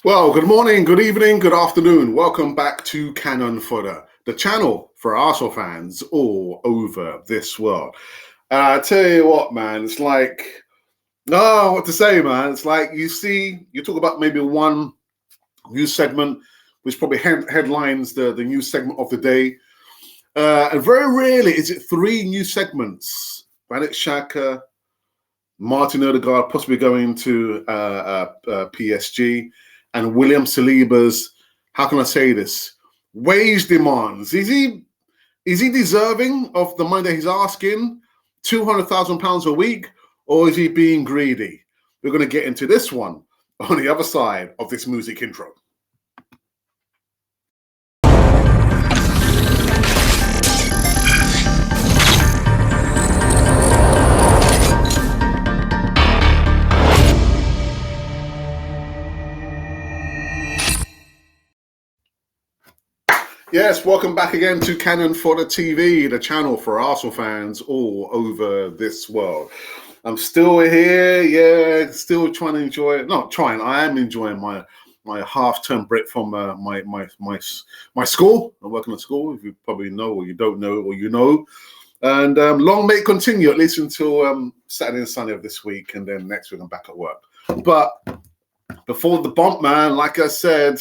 Well, good morning, good evening, good afternoon. Welcome back to Cannon Fodder, the channel for Arsenal fans all over this world. And I tell you what, man, it's like, what to say, man. It's like you talk about maybe one news segment, which probably headlines the news segment of the day. And very rarely is it three news segments. Granit Xhaka, Martin Odegaard possibly going to PSG, and William Saliba's, how can I say this, wage demands. Is he deserving of the money that he's asking, £200,000 a week, or is he being greedy? We're going to get into this one on the other side of this music intro. Yes, welcome back again to Cannon Fodder TV, the channel for Arsenal fans all over this world. I'm still here, still trying to enjoy it. Not trying, I am enjoying my half-term break from my school. I'm working at school, if you probably know or you don't know or you know. And long may it continue, at least until Saturday and Sunday of this week, and then next week I'm back at work. But before the bump, man, like I said,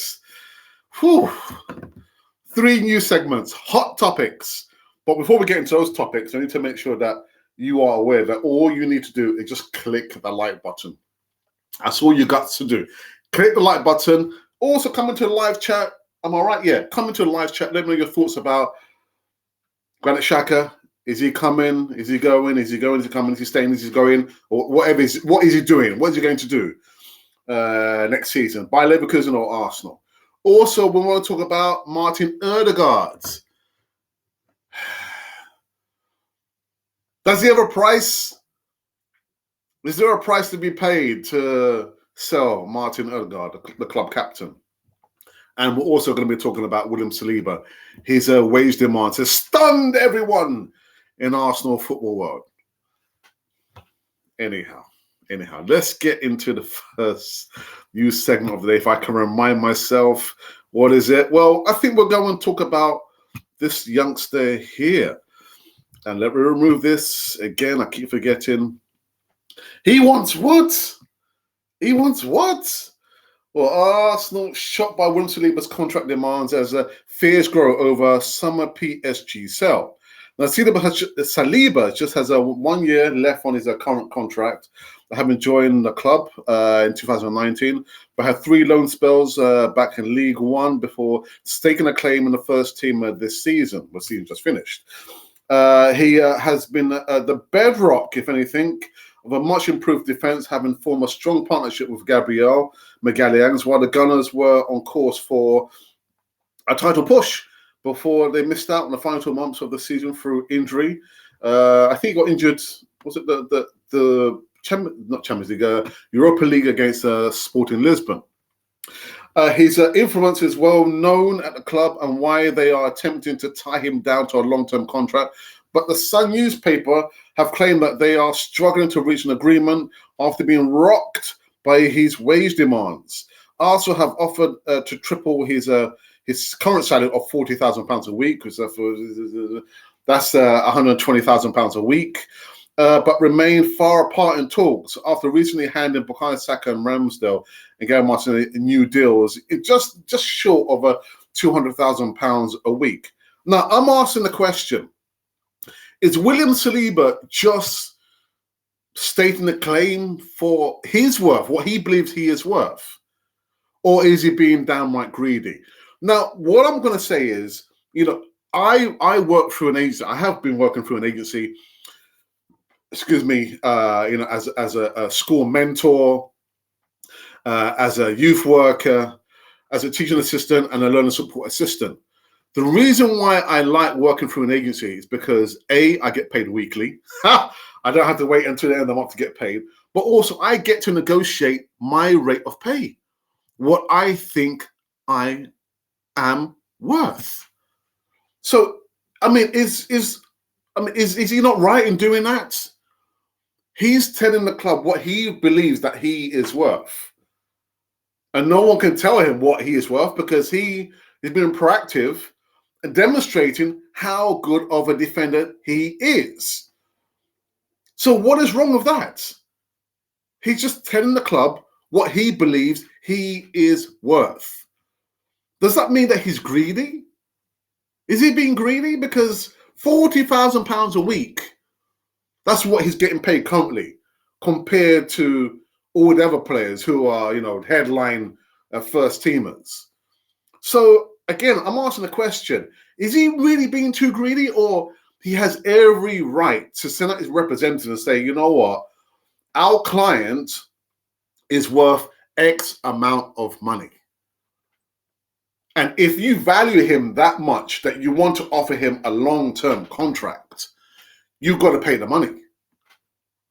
three news segments, hot topics. But before we get into those topics, I need to make sure that you are aware that all you need to do is just click the like button. That's all you got to do. Click the like button. Also, come into the live chat. Am I right? Yeah, come into the live chat. Let me know your thoughts about Granit Xhaka. Is he coming? Is he going? Is he going? Is he coming? Is he staying? Is he going? Or whatever. What is he doing? What is he going to do next season? By Leverkusen or Arsenal? Also, we want to talk about Martin Odegaard. Does he have a price? Is there a price to be paid to sell Martin Odegaard, the club captain? And we're also going to be talking about William Saliba. His wage demands has stunned everyone in Arsenal football world. Anyhow, let's get into the first news segment of the day. If I can remind myself, what is it? Well, I think we're going to talk about this youngster here. And let me remove this. Again, I keep forgetting. He wants what? Well, Arsenal shocked by William Saliba's contract demands as fears grow over summer PSG sell. Now, Saliba just has 1 year left on his current contract, having joined the club in 2019, but had 3 loan spells back in League One before staking a claim in the first team this season. The season just finished. He has been the bedrock, if anything, of a much improved defence, having formed a strong partnership with Gabriel Magalhães, while the Gunners were on course for a title push before they missed out in the final 2 months of the season through injury. I think he got injured. Was it the not Champions League, Europa League against Sporting Lisbon? His influence is well known at the club and why they are attempting to tie him down to a long-term contract. But the Sun newspaper have claimed that they are struggling to reach an agreement after being rocked by his wage demands. Arsenal have offered to triple his current salary of £40,000 a week, because that's £120,000 a week, but remain far apart in talks after recently handing Bukayo Saka and Ramsdale and Gary Martin new deals. It just short of £200,000 a week. Now, I'm asking the question: is William Saliba just stating the claim for his worth, what he believes he is worth? Or is he being downright greedy? Now, what I'm going to say is, I work through an agency. I have been working through an agency, as a school mentor, as a youth worker, as a teaching assistant, and a learning support assistant. The reason why I like working through an agency is because A, I get paid weekly. I don't have to wait until the end of the month to get paid. But also, I get to negotiate my rate of pay, what I think I am worth. So, is he not right in doing that? He's telling the club what he believes that he is worth. And no one can tell him what he is worth because he has been proactive and demonstrating how good of a defender he is. So what is wrong with that? He's just telling the club what he believes he is worth. Does that mean that he's greedy? Is he being greedy? Because £40,000 a week, that's what he's getting paid currently, compared to all the other players who are, headline first teamers. So again, I'm asking the question, is he really being too greedy, or he has every right to send out his representative and say, you know what, our client is worth X amount of money. And if you value him that much that you want to offer him a long-term contract, you've got to pay the money.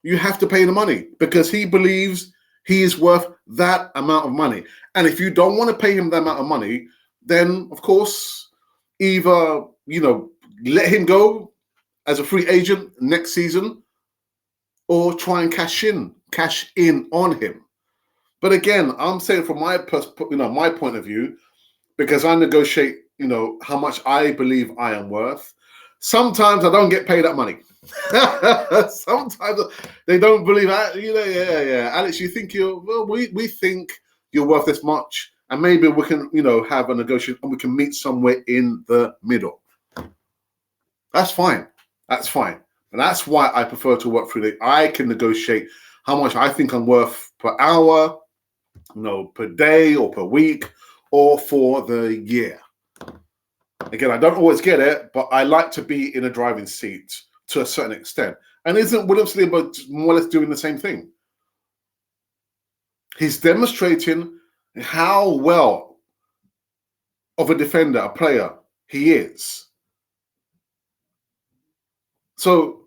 You have to pay the money because he believes he is worth that amount of money. And if you don't want to pay him that amount of money, then of course, either, let him go as a free agent next season or try and cash in on him. But again, I'm saying from my my point of view, because I negotiate, how much I believe I am worth. Sometimes I don't get paid that money. Sometimes they don't believe that. Yeah. Alex, you think we think you're worth this much, and maybe we can, have a negotiation and we can meet somewhere in the middle. That's fine. That's fine. And that's why I prefer to work through I can negotiate how much I think I'm worth per hour, per day or per week or for the year. Again, I don't always get it, but I like to be in a driving seat to a certain extent. And isn't William Saliba more or less doing the same thing? He's demonstrating how well of a defender, a player he is. So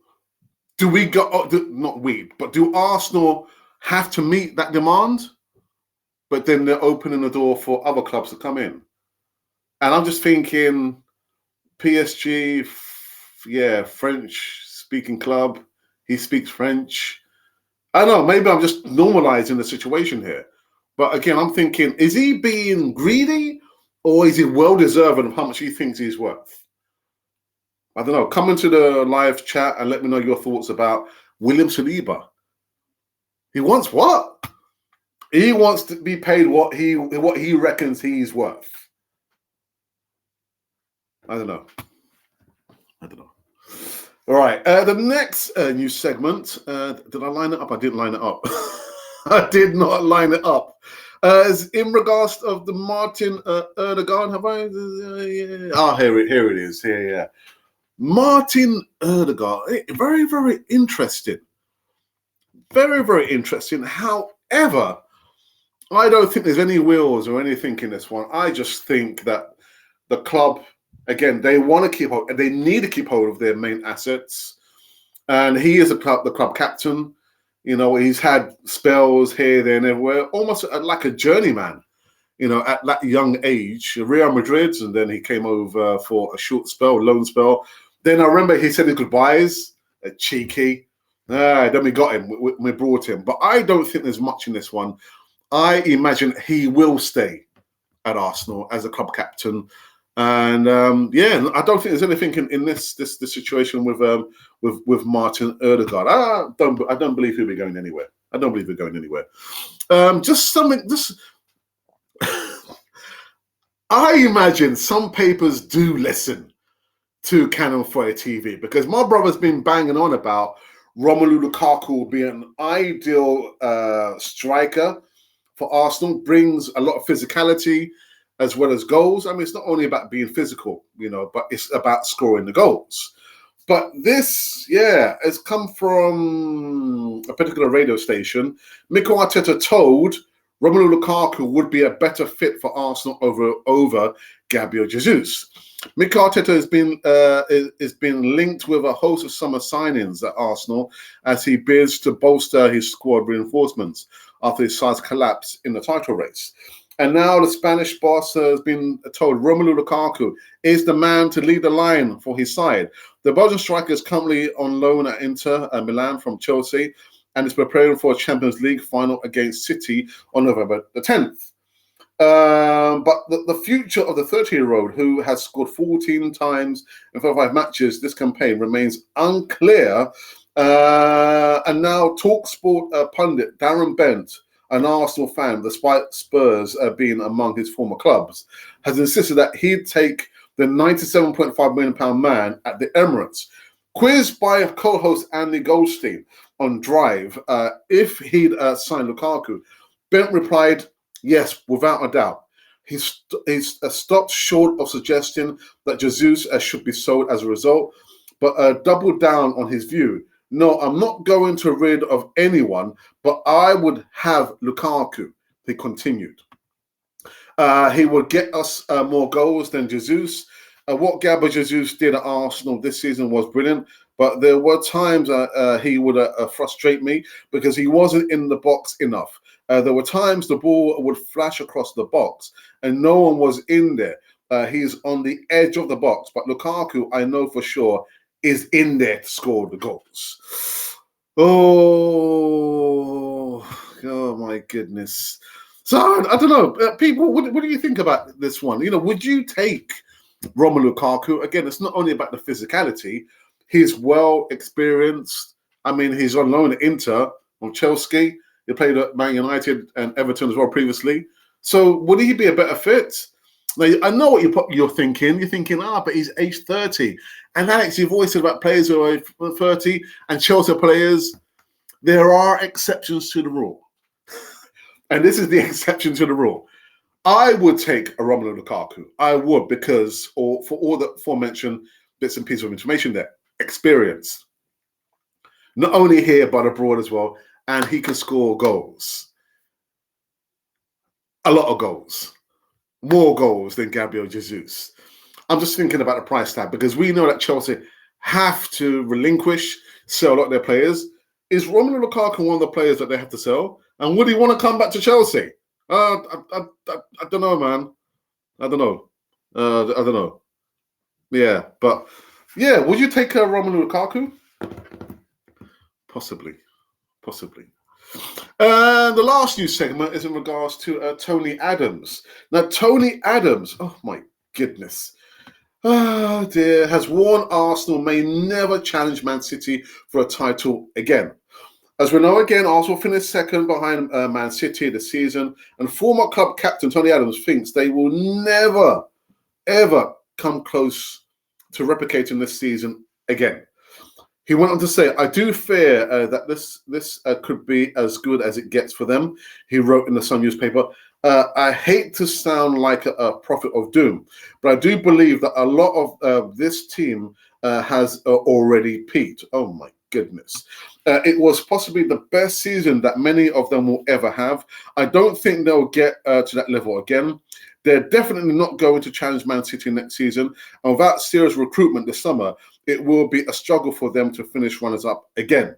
do we go, not we, but do Arsenal have to meet that demand? But then they're opening the door for other clubs to come in. And I'm just thinking, PSG, French-speaking club. He speaks French. I don't know, maybe I'm just normalizing the situation here. But again, I'm thinking, is he being greedy or is he well-deserving of how much he thinks he's worth? I don't know. Come into the live chat and let me know your thoughts about William Saliba. He wants what? He wants to be paid what he reckons he's worth. I don't know. All right. The next news segment. Did I line it up? I didn't line it up. I did not line it up. Is in regards of the Martin Ødegaard. Have I? Here it is. Yeah. Martin Ødegaard. Very, very interesting. Very, very interesting. However, I don't think there's any wheels or anything in this one. I just think that the club, again, they want to keep hold, they need to keep hold of their main assets. And he is the club captain. He's had spells here, there, and everywhere, almost like a journeyman, at that young age. Real Madrid, and then he came over for a short spell, loan spell. Then I remember he said his goodbyes, cheeky. Then we got him, we brought him. But I don't think there's much in this one. I imagine he will stay at Arsenal as a club captain, and I don't think there's anything in this situation with Martin Ødegaard. I don't believe he'll be going anywhere. I don't believe he'll be going anywhere. I imagine some papers do listen to Cannon Fire TV because my brother's been banging on about Romelu Lukaku being an ideal striker for Arsenal, brings a lot of physicality as well as goals. I mean, it's not only about being physical, but it's about scoring the goals. But this, has come from a particular radio station. Mikel Arteta told Romelu Lukaku would be a better fit for Arsenal over Gabriel Jesus. Mikel Arteta has been linked with a host of summer signings at Arsenal as he bids to bolster his squad reinforcements after his side's collapse in the title race. And now the Spanish boss has been told Romelu Lukaku is the man to lead the line for his side. The Belgian striker is currently on loan at Inter Milan from Chelsea and is preparing for a Champions League final against City on November the 10th. But the future of the 30-year-old, who has scored 14 times in 45 matches this campaign, remains unclear. And now TalkSport pundit Darren Bent, an Arsenal fan, despite Spurs being among his former clubs, has insisted that he'd take the £97.5 million man at the Emirates. Quizzed by co-host Andy Goldstein on Drive if he'd signed Lukaku, Bent replied, yes, without a doubt. He's stopped short of suggesting that Jesus should be sold as a result, but doubled down on his view. No, I'm not going to rid of anyone, but I would have Lukaku, he continued. He would get us more goals than Jesus. What Gabriel Jesus did at Arsenal this season was brilliant, but there were times he would frustrate me because he wasn't in the box enough. There were times the ball would flash across the box and no one was in there. He's on the edge of the box, but Lukaku, I know for sure, is in there to score the goals. Oh my goodness. So I don't know, people. What do you think about this one? Would you take Romelu Lukaku? Again, it's not only about the physicality. He's well experienced. I mean, he's on loan at Inter or Chelsea. He played at Man United and Everton as well previously. So would he be a better fit? Now, I know what you're thinking. You're thinking, but he's age 30. And Alex, you've always said about players who are 30 and Chelsea players, there are exceptions to the rule. And this is the exception to the rule. I would take a Romelu Lukaku. I would, because for all the aforementioned bits and pieces of information there, experience. Not only here, but abroad as well. And he can score goals. A lot of goals. More goals than Gabriel Jesus. I'm just thinking about the price tag because we know that Chelsea have to relinquish, sell a lot of their players. Is Romelu Lukaku one of the players that they have to sell? And would he want to come back to Chelsea? I don't know, man. I don't know. Yeah, but yeah, would you take Romelu Lukaku? Possibly. The last news segment is in regards to Tony Adams. Now, Tony Adams, oh my goodness, oh dear, has warned Arsenal may never challenge Man City for a title again. As we know, again, Arsenal finished second behind Man City this season, and former club captain Tony Adams thinks they will never, ever come close to replicating this season again. He went on to say, I do fear that this could be as good as it gets for them, he wrote in the Sun newspaper. I hate to sound like a prophet of doom, but I do believe that a lot of this team has already peaked. Oh, my goodness. It was possibly the best season that many of them will ever have. I don't think they'll get to that level again. They're definitely not going to challenge Man City next season. And without serious recruitment this summer, it will be a struggle for them to finish runners-up again.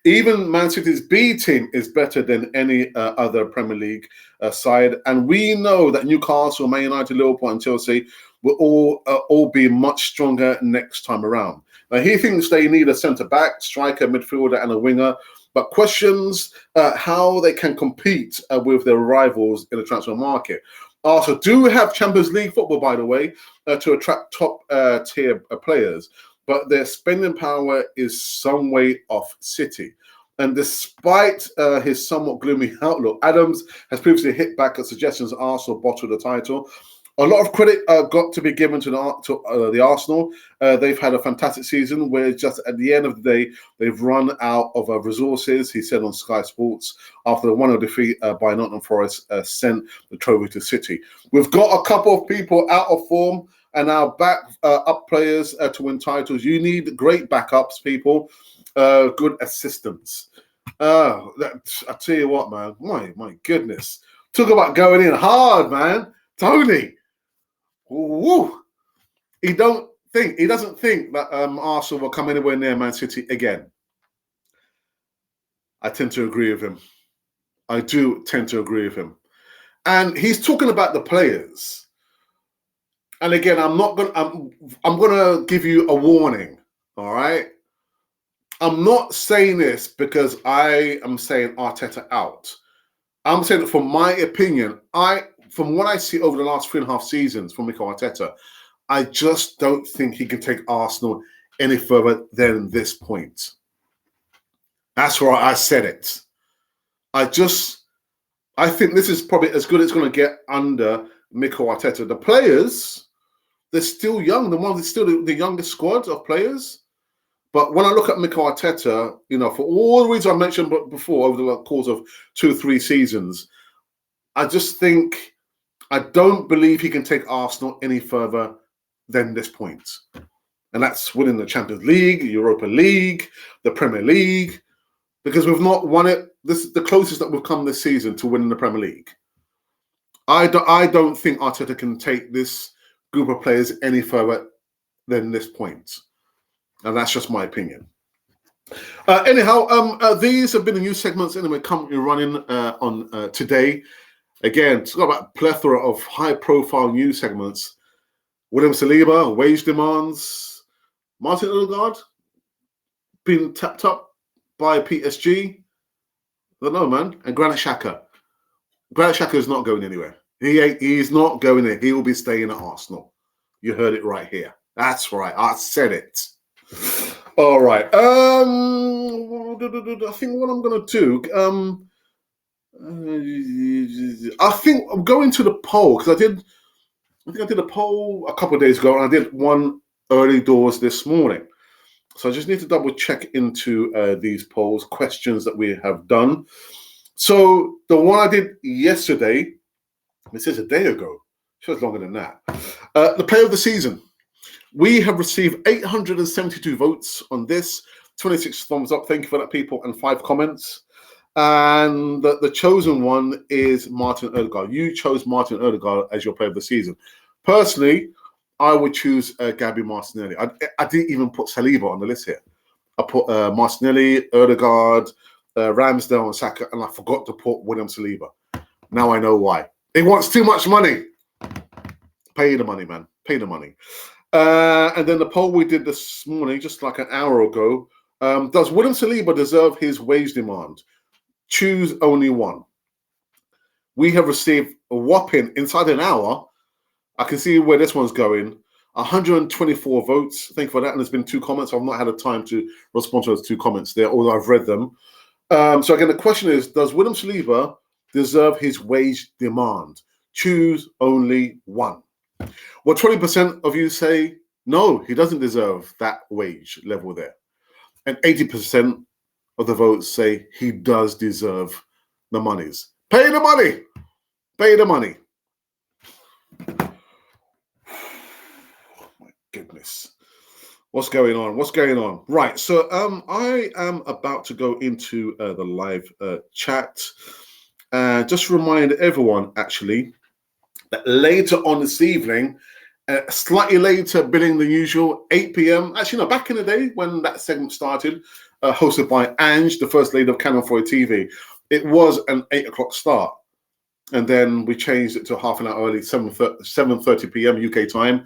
Even Man City's B team is better than any other Premier League side. And we know that Newcastle, Man United, Liverpool and Chelsea will all be much stronger next time around. Now, he thinks they need a centre-back, striker, midfielder and a winger, but questions how they can compete with their rivals in the transfer market. Arsenal do have Champions League football, by the way, to attract top-tier players, but their spending power is some way off City. And despite his somewhat gloomy outlook, Adams has previously hit back at suggestions Arsenal bottle the title. A lot of credit got to be given to the Arsenal. They've had a fantastic season where just at the end of the day, they've run out of resources, he said on Sky Sports, after the 1-0 defeat by Nottingham Forest sent the trophy to City. We've got a couple of people out of form and our back up players to win titles. You need great backups, people, good assistants. I tell you what, man, my goodness. Talk about going in hard, man. Tony. Woo. He doesn't think that Arsenal will come anywhere near Man City again. I tend to agree with him. I do tend to agree with him. And he's talking about the players. And again, I'm gonna give you a warning. All right. I'm not saying this because I am saying Arteta out. I'm saying that from my opinion, from what I see over the last 3.5 seasons from Mikel Arteta, I just don't think he can take Arsenal any further than this point. That's why I said it. I think this is probably as good as it's going to get under Mikel Arteta. The players, they're still young. The ones that's still the youngest squad of players. But when I look at Mikel Arteta, for all the reasons I mentioned before over the course of 2 or 3 seasons, I don't believe he can take Arsenal any further than this point. And that's winning the Champions League, Europa League, the Premier League, because we've not won it. This is the closest that we've come this season to winning the Premier League. I don't think Arteta can take this group of players any further than this point. And that's just my opinion. Anyhow, these have been the news segments anyway currently running on today. Again, it's got about a plethora of high-profile news segments. William Saliba, wage demands. Martin Odegaard being tapped up by PSG. I don't know, man. And Granit Xhaka. Granit Xhaka is not going anywhere. He's not going there. He will be staying at Arsenal. You heard it right here. That's right. I said it. All right. I think what I'm going to do, I think I'm going to the poll because I think I did a poll a couple of days ago and I did one early doors this morning. So I just need to double check into these polls, questions that we have done. So the one I did yesterday, it says a day ago, it was longer than that. The player of the season. We have received 872 votes on this, 26 thumbs up. Thank you for that, people, and 5 comments. And the chosen one is Martin Odegaard. You chose Martin Odegaard as your player of the season. Personally, I would choose Gabby Martinelli. I didn't even put Saliba on the list here. I put Martinelli, Odegaard, Ramsdale, and Saka, and I forgot to put William Saliba. Now I know why. He wants too much money. Pay the money, man. Pay the money. And then the poll we did this morning, just like an hour ago, does William Saliba deserve his wage demand? Choose only one. We have received a whopping, inside an hour, I can see where this one's going, 124 votes. Thank you for that. And there's been 2 comments. I've not had a time to respond to those 2 comments there, although I've read them. So again, the question is, does William Saliba deserve his wage demand? Choose only one. Well, 20% of you say, no, he doesn't deserve that wage level there. And 80% of the votes say he does deserve the monies. Pay the money. Pay the money. Oh, my goodness. What's going on? What's going on? Right. So I am about to go into the live chat. Just remind everyone, actually, that later on this evening, slightly later billing than usual, 8 p.m. Actually, no, back in the day when that segment started, hosted by Ange, the first lady of Canon 4 TV, it was an 8 o'clock start. And then we changed it to half an hour early, 7:30 p.m. UK time.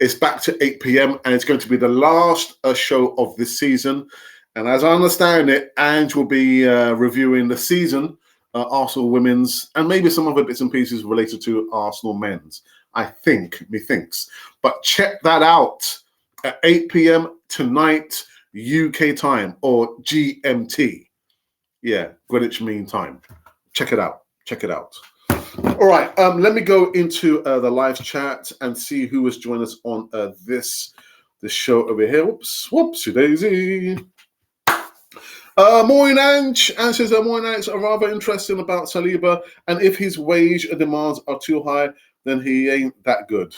It's back to 8 p.m. and it's going to be the last show of this season. And as I understand it, Ange will be reviewing the season, Arsenal women's, and maybe some other bits and pieces related to Arsenal men's. I think, methinks. But check that out at 8 p.m. tonight, UK time, or GMT. Yeah, Greenwich Mean Time. Check it out. Check it out. All right, let me go into the live chat and see who has joined us on this show over here. Whoopsie daisy. Morning, Ange. Ange says, morning, Ange. I'm rather interested about Saliba, and if his wage demands are too high, then he ain't that good.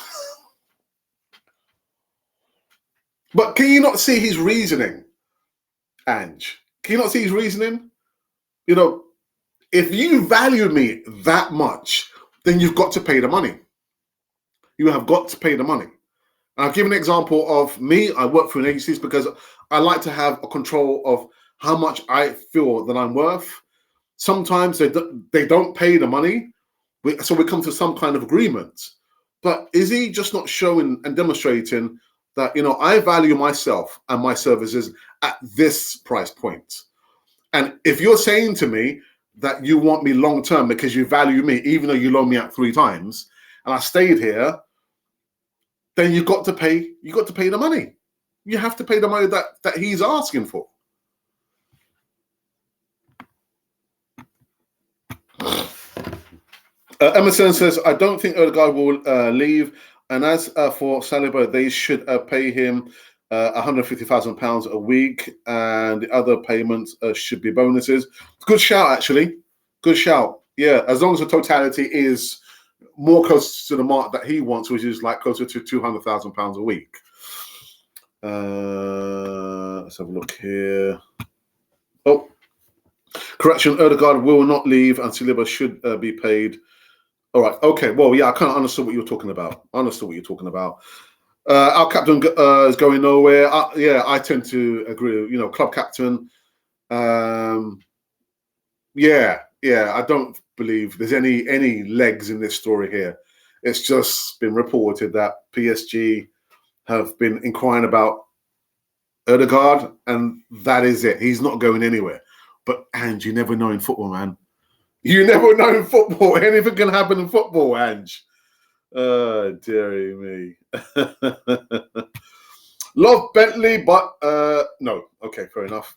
But can you not see his reasoning, Ange? Can you not see his reasoning? You know, if you value me that much, then you've got to pay the money. You have got to pay the money. And I'll give an example of me. I work for an agency because I like to have a control of how much I feel that I'm worth. Sometimes they don't pay the money, so we come to some kind of agreement. But is he just not showing and demonstrating that, you know, I value myself and my services at this price point? And if you're saying to me that you want me long term because you value me, even though you loaned me out 3 times, and I stayed here, then you got to pay the money. You have to pay the money that he's asking for. Emerson says, I don't think Odegaard will leave. And as for Saliba, they should pay him £150,000 a week, and the other payments should be bonuses. Good shout, actually. Good shout. Yeah, as long as the totality is more close to the mark that he wants, which is like closer to £200,000 a week. Let's have a look here. Oh, correction, Odegaard will not leave and Saliba should be paid. All right, okay. Well, yeah, I kind of understood what you were talking about. Our captain is going nowhere. Yeah, I tend to agree. Club captain. Yeah, I don't believe there's any legs in this story here. It's just been reported that PSG have been inquiring about Odegaard, and that is it. He's not going anywhere. But, Ange, you never know in football, man. You never know in football. Anything can happen in football, Ange. Dearie me. Love Bentley, but no. Okay, fair enough.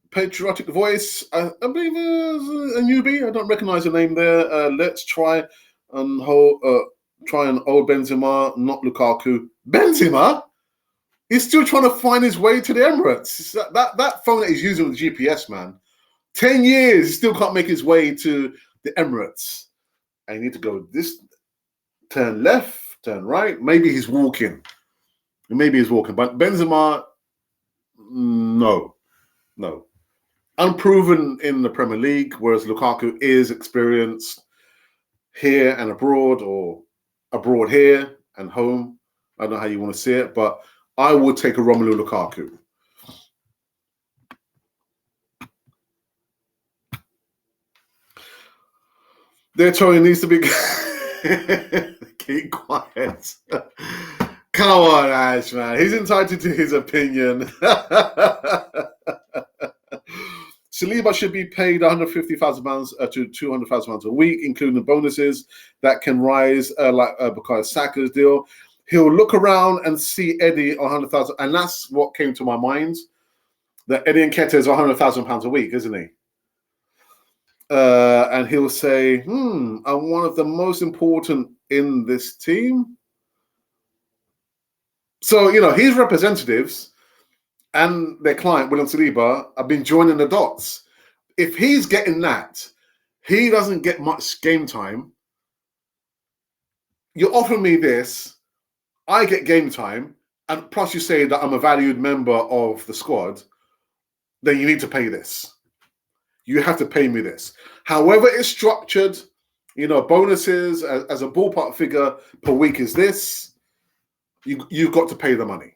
Patriotic voice. I believe a newbie. I don't recognize the name there. Let's try and old Benzema, not Lukaku. Benzema? He's still trying to find his way to the Emirates. That phone that he's using with GPS, man. 10 years, he still can't make his way to the Emirates. I need to go this, turn left, turn right. Maybe he's walking. But Benzema, no. Unproven in the Premier League, whereas Lukaku is experienced here and abroad, or abroad here and home. I don't know how you want to see it, but I would take a Romelu Lukaku. Their Tony needs to be keep quiet. Come on, Ash, man. He's entitled to his opinion. Saliba should be paid £150,000 to £200,000 a week, including bonuses that can rise like Bukayo Saka's deal. He'll look around and see Eddie on £100,000, and that's what came to my mind. That Eddie Nketiah is £100,000 a week, isn't he? And he'll say, I'm one of the most important in this team. So, his representatives and their client, William Saliba, have been joining the dots. If he's getting that, he doesn't get much game time. You're offering me this, I get game time, and plus you say that I'm a valued member of the squad, then you need to pay this. You have to pay me this. However it's structured, bonuses as a ballpark figure per week is this. You've got to pay the money.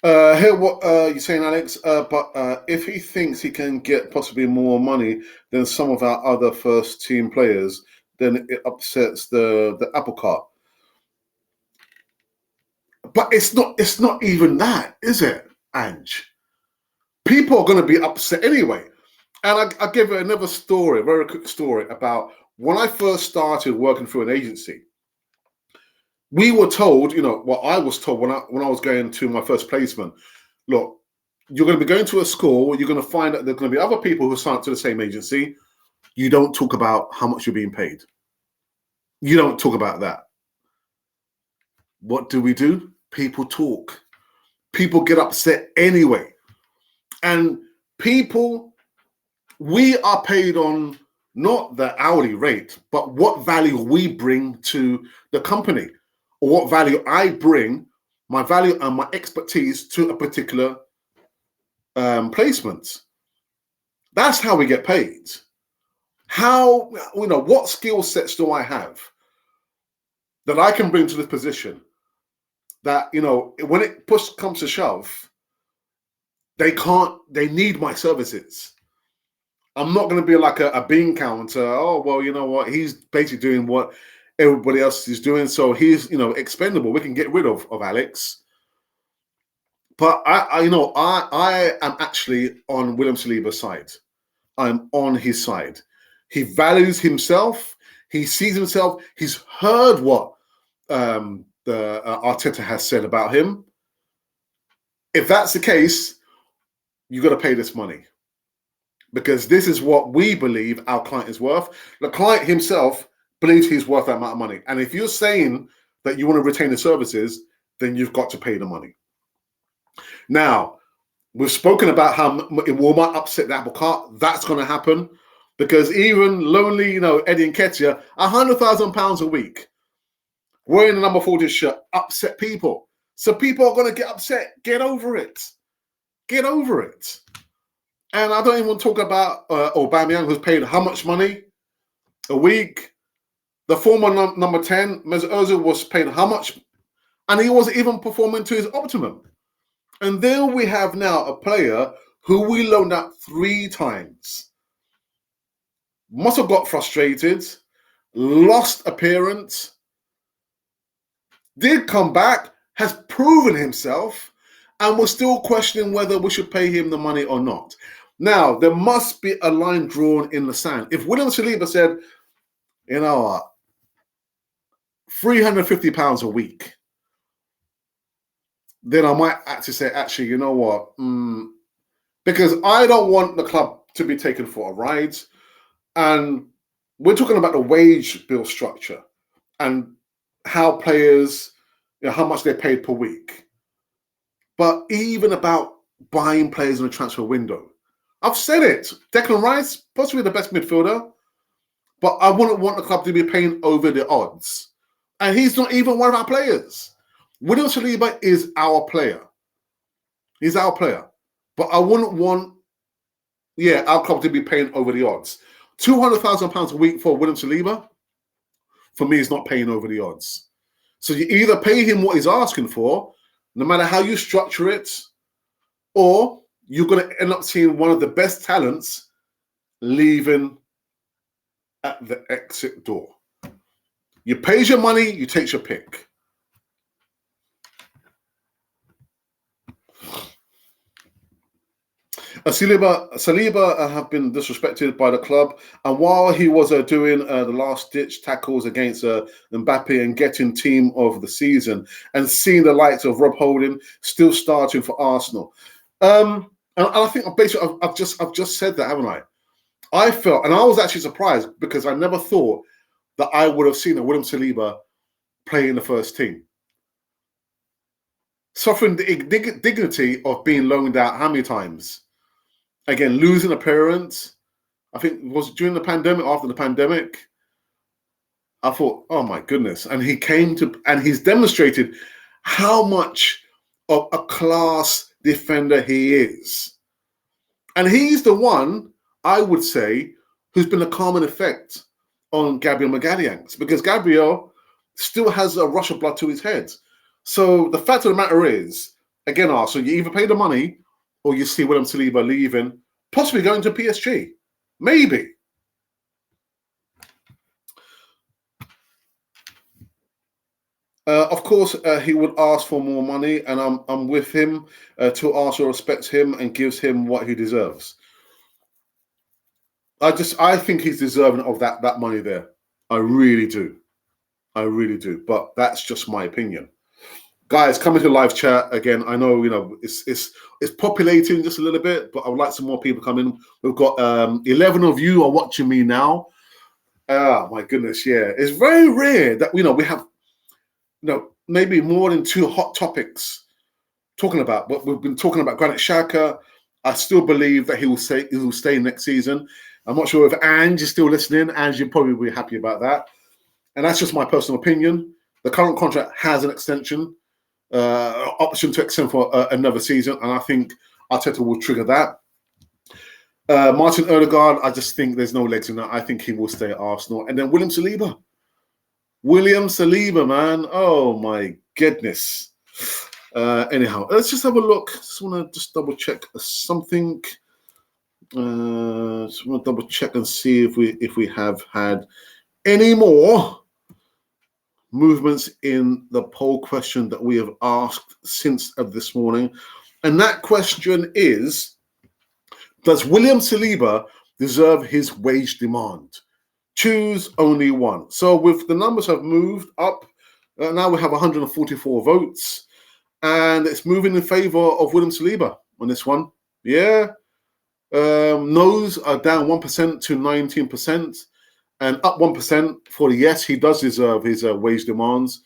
Hear what you're saying, Alex, but if he thinks he can get possibly more money than some of our other first team players, then it upsets the apple cart. But it's not even that, is it, Ange? People are going to be upset anyway. And I give another story, a very quick story about when I first started working through an agency. We were told, I was told when I was going to my first placement, look, you're going to be going to a school, you're going to find that there's going to be other people who sign up to the same agency. You don't talk about how much you're being paid. You don't talk about that. What do? People talk. People get upset anyway. And we are paid on not the hourly rate, but what value we bring to the company, or what value I bring, my value and my expertise to a particular placement. That's how we get paid. How, what skill sets do I have that I can bring to this position that, when it push comes to shove, they need my services. I'm not going to be like a bean counter. Oh, well, you know what? He's basically doing what everybody else is doing. So he's, expendable. We can get rid of Alex. But I am actually on William Saliba's side. I'm on his side. He values himself. He sees himself. He's heard what the Arteta has said about him. If that's the case, you got to pay this money, because this is what we believe our client is worth. The client himself believes he's worth that amount of money. And if you're saying that you want to retain the services, then you've got to pay the money. Now, we've spoken about how it might upset the apple cart. That's going to happen, because even lonely, Eddie Nketiah, £100,000 a week wearing the number 40 shirt upset people. So people are going to get upset. Get over it. Get over it. And I don't even want to talk about Aubameyang, who's paid how much money a week. The former number 10, Mesut Ozil, was paid how much? And he wasn't even performing to his optimum. And then we have now a player who we loaned out 3 times. Must have got frustrated, lost appearance, did come back, has proven himself, and we're still questioning whether we should pay him the money or not. Now, there must be a line drawn in the sand. If William Saliba said, you know what, £350 a week, then I might actually say, you know what, because I don't want the club to be taken for a ride. And we're talking about the wage bill structure and how players, how much they're paid per week. But even about buying players in the transfer window. I've said it. Declan Rice, possibly the best midfielder, but I wouldn't want the club to be paying over the odds. And he's not even one of our players. William Saliba is our player. He's our player. But I wouldn't want, our club to be paying over the odds. £200,000 a week for William Saliba, for me, is not paying over the odds. So you either pay him what he's asking for, no matter how you structure it, or you're going to end up seeing one of the best talents leaving at the exit door. You pay your money, you take your pick. Saliba have been disrespected by the club, and while he was doing the last-ditch tackles against Mbappe and getting team of the season, and seeing the likes of Rob Holding still starting for Arsenal, and I think basically I've just said that, haven't I? I felt, and I was actually surprised, because I never thought that I would have seen a William Saliba play in the first team. Suffering the dignity of being loaned out how many times? Again, losing appearance. I think it was during the pandemic, after the pandemic. I thought, oh my goodness. And he's demonstrated how much of a class defender he is. And he's the one, I would say, who's been a calming effect on Gabriel Magalhães, because Gabriel still has a rush of blood to his head. So the fact of the matter is, again, Arsenal, you either pay the money or you see William Saliba leaving, possibly going to PSG. Maybe. Of course, he would ask for more money, and I'm with him. To Arsenal respects him and gives him what he deserves. I think he's deserving of that money there. I really do. I really do. But that's just my opinion. Guys, coming to live chat again. I know it's populating just a little bit, but I would like some more people come in. We've got 11 of you are watching me now. Oh my goodness, yeah. It's very rare that we have maybe more than 2 hot topics talking about. But we've been talking about Granit Xhaka. I still believe that he will stay next season. I'm not sure if Ange is still listening. Ange, you'll probably be happy about that. And that's just my personal opinion. The current contract has an extension, option to extend for another season, and I think Arteta will trigger that. Martin Odegaard, I just think there's no legs in that. I think he will stay at Arsenal. And then William Saliba. William Saliba, man. Oh, my goodness. Anyhow, let's just have a look. Just want to double check something. Just want to double check and see if we have had any more movements in the poll question that we have asked since this morning. And that question is, does William Saliba deserve his wage demand? Choose only one. So with the numbers have moved up, now we have 144 votes, and it's moving in favor of William Saliba on this one. Yeah. No's are down 1% to 19%, and up 1% for the yes, he does deserve his wage demands.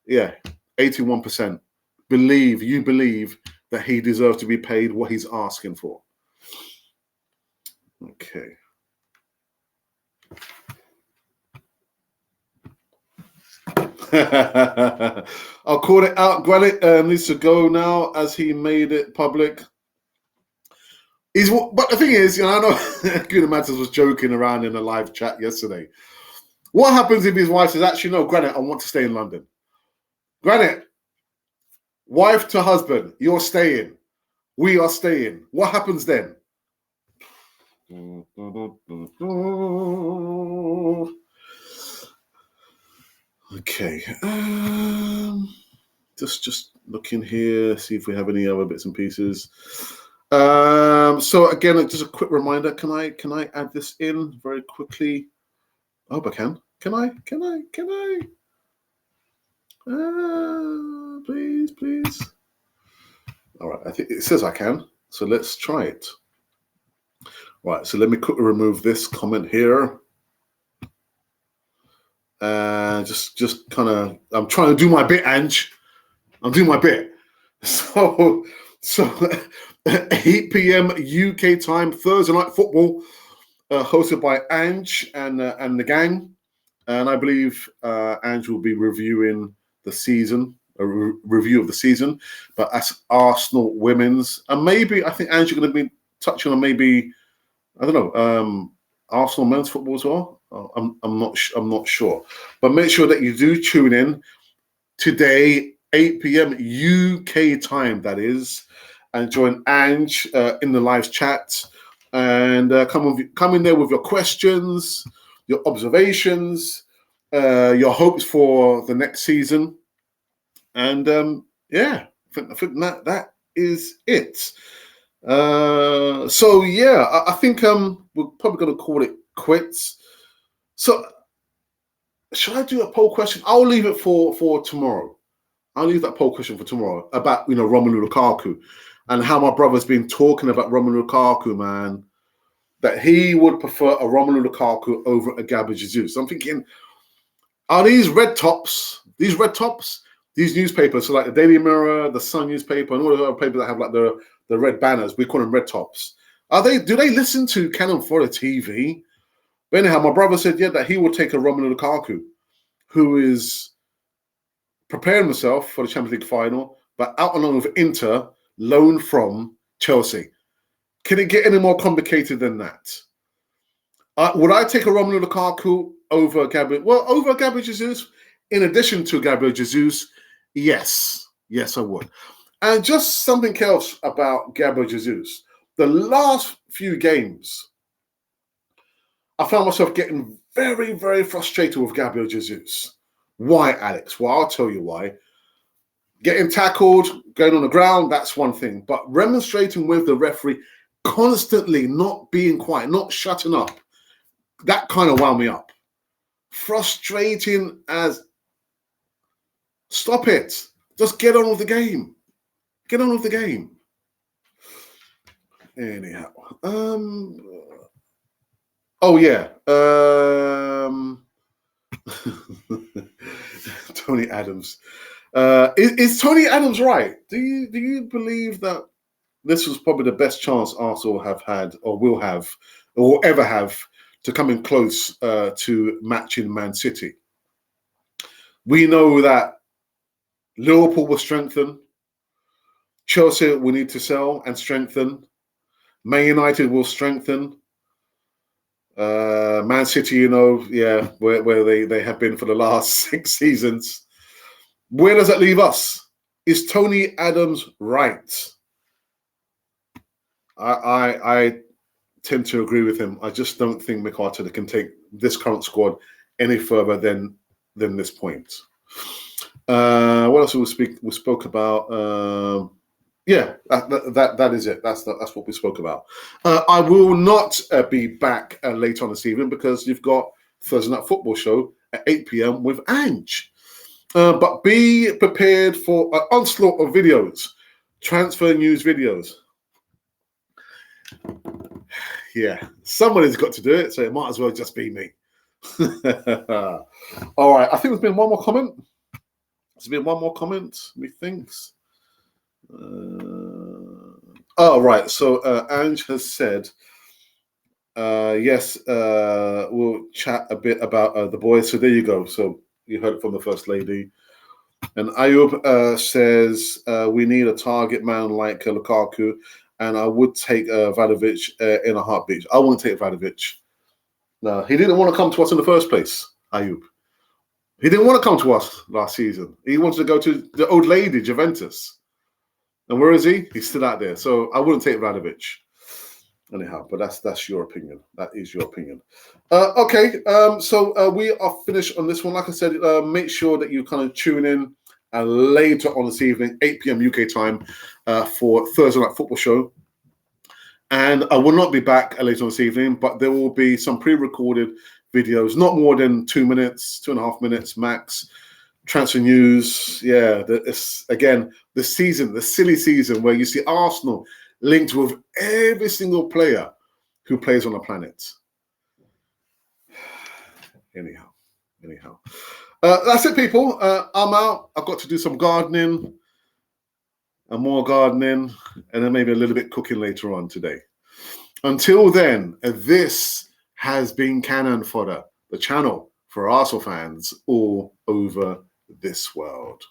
Yeah, 81% believe that he deserves to be paid what he's asking for. Okay. I'll call it out. Granite needs to go now as he made it public. But the thing is, I know Guna Matters was joking around in a live chat yesterday. What happens if his wife says, actually, no, Granite, I want to stay in London? Granite, wife to husband, you're staying. We are staying. What happens then? Okay. Just looking here, see if we have any other bits and pieces. So again, just a quick reminder. Can I add this in very quickly? I hope I can. Can I? Please. All right. I think it says I can. So let's try it. Right. So let me quickly remove this comment here. Just kind of. I'm trying to do my bit, Ange. I'm doing my bit. So 8 p.m. UK time, Thursday night football, hosted by Ange and the gang. And I believe Ange will be reviewing the season, a review of the season. But as Arsenal women's, and maybe I think Ange is going to be touching on maybe, I don't know, Arsenal men's football as well. I'm not sure. But make sure that you do tune in today, 8 p.m. UK time, that is, and join Ange in the live chat. And come in there with your questions, your observations, your hopes for the next season. And I think that is it. So yeah, I think we're probably going to call it quits. So should I do a poll question? I'll leave it for tomorrow. I'll leave that poll question for tomorrow about, Romelu Lukaku and how my brother's been talking about Romelu Lukaku, man, that he would prefer a Romelu Lukaku over a Gabriel Jesus. I'm thinking, are these red tops, these newspapers, so like the Daily Mirror, the Sun newspaper, and all the other papers that have like the red banners, we call them red tops. Do they listen to Canon for the TV? But anyhow, my brother said, that he would take a Romelu Lukaku, who is preparing himself for the Champions League final, but out along with Inter, loan from Chelsea. Can it get any more complicated than that? Would I take a Romelu Lukaku over Gabriel? Well, over Gabriel Jesus, in addition to Gabriel Jesus, yes, I would. And just something else about Gabriel Jesus. The last few games, I found myself getting very, very frustrated with Gabriel Jesus. Why, Alex? Well, I'll tell you why. Getting tackled, going on the ground, that's one thing. But remonstrating with the referee, constantly not being quiet, not shutting up, that kind of wound me up. Frustrating as... Stop it. Just get on with the game. Get on with the game. Anyhow. Oh, yeah. Tony Adams. Is Tony Adams right? Do you believe that this was probably the best chance Arsenal have had or will have or ever have to come in close to matching Man City? We know that Liverpool will strengthen. Chelsea will need to sell and strengthen. Man United will strengthen. Man City, where they have been for the last 6 seasons. Where does that leave us? Is Tony Adams right? I tend to agree with him. I just don't think Mikel Arteta can take this current squad any further than this point. What else we spoke about? Yeah, that is it. That's what we spoke about. I will not be back later on this evening because you've got Thursday Night Football show at 8 p.m. with Ange. But be prepared for an onslaught of videos, transfer news videos. Yeah, somebody's got to do it, so it might as well just be me. All right, I think there's been one more comment. There's been one more comment, methinks. Oh, right. So Ange has said, yes, we'll chat a bit about the boys. So there you go. So you heard it from the First Lady. And Ayub says, we need a target man like Lukaku, and I would take Vlahovic in a heartbeat. I wouldn't take Vlahovic. No, he didn't want to come to us in the first place, Ayub. He didn't want to come to us last season. He wanted to go to the old lady, Juventus. And where is he? He's still out there. So I wouldn't take Vlahovic. Anyhow, but that's your opinion. That is your opinion. Okay, so we are finished on this one. Like I said, make sure that you kind of tune in later on this evening, 8 p.m. UK time, for Thursday Night Football show. And I will not be back later on this evening, but there will be some pre-recorded videos, not more than 2 minutes, 2.5 minutes max. Transfer news, yeah. It's, again, the season, the silly season where you see Arsenal linked with every single player who plays on the planet. Anyhow. That's it, people. I'm out. I've got to do some gardening and more gardening, and then maybe a little bit cooking later on today. Until then, this has been Cannon Fodder, the channel for Arsenal fans all over this world.